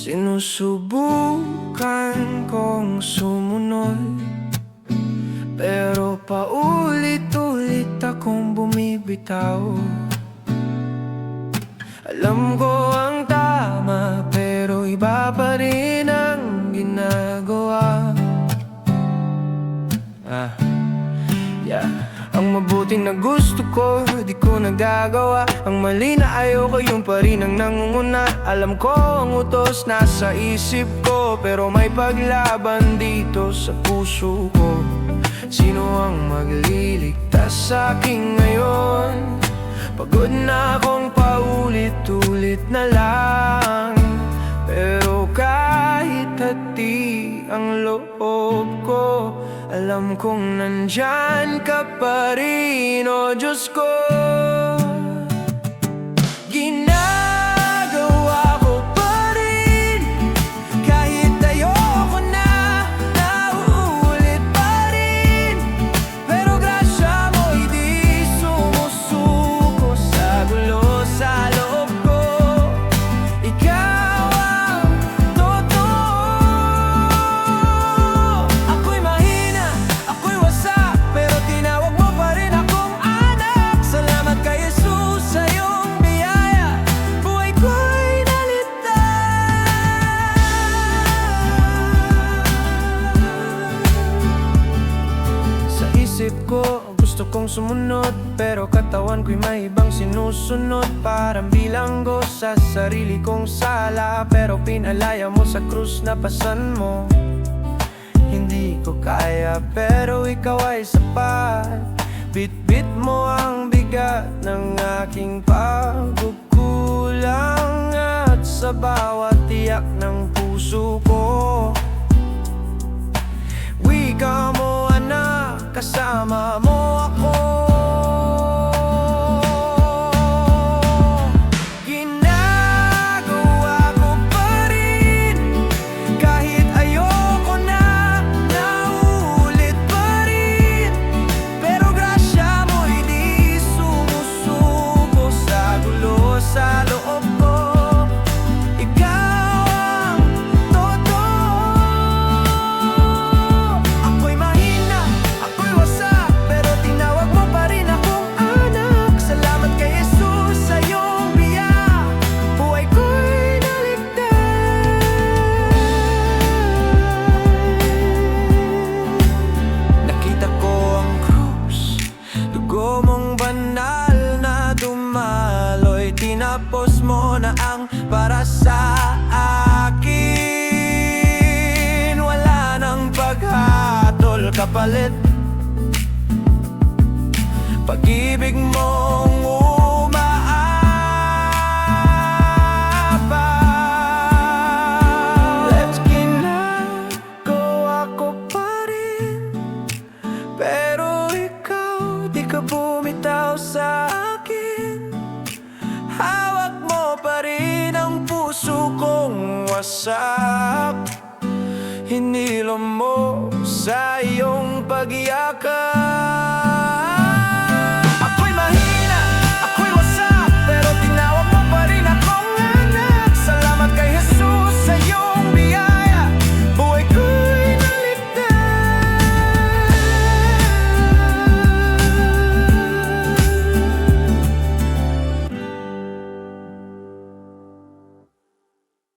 Sinusubukan kong sumunod, pero paulit-ulit akong bumibitaw. Alam ko ang tama, pero iba pa rin ang ginagawa. Ang mabuting na gusto ko, di ko nagagawa. Ang mali na ayoko, yung pa rin ang nangunguna. Alam ko ang utos nasa isip ko, pero may paglaban dito sa puso ko. Sino ang magliligtas sa akin ngayon? Pagod na akong paulit-ulit na lang, pero kahit hati ang loob ko, alam kong nandyan ka pa rin, o Diyos ko. Ginagawa ko pa rin, kahit ayoko na, nauulit pa rin. Pero grasya mo'y di sumusuko sa gulo sa loob ko. Ikaw ang totoo. Ako'y mahina, ako'y wasak, pero tinawag mo pa rin akong anak. Salamat kay Jesus sa iyong biyaya, buhay ko'y naligtas. Sa isip ko, gusto kong sumunod, pero katawan ko'y may ibang sinusunod. Parang bilanggo sa sarili kong sala, pero pinalaya mo sa krus na pasan mo. Hindi ko kaya, pero ikaw ay sapat. Bit-bit mo ang bigat ng aking pagkukulang, at sa bawat tiyak ng puso ko, wika mo anak, kasama mo ako. Ginagawa ko pa rin, kahit ayoko na, nauulit pa rin. Pero grasya mo'y di sumusuko sa gulo sa loob ko. Ikaw ang totoo. Ako'y mahina, ako'y wasak, pero tinawag mo pa rin akong anak. Salamat kay Jesus sa iyong biyaya, buhay ko'y naligtas. Nakita ko ang krus, dugo mong banal na dumaloy. Tinapos mo na ang para sa akin. Wala nang paghatol kapalit, pag-ibig mong umaabang. Let's ginagawa ko pa rin, pero ikaw di ka bumitaw sa akin. Hawak mo pa rin ang puso kong wasak. Hinilom mo sa iyong pagyakap.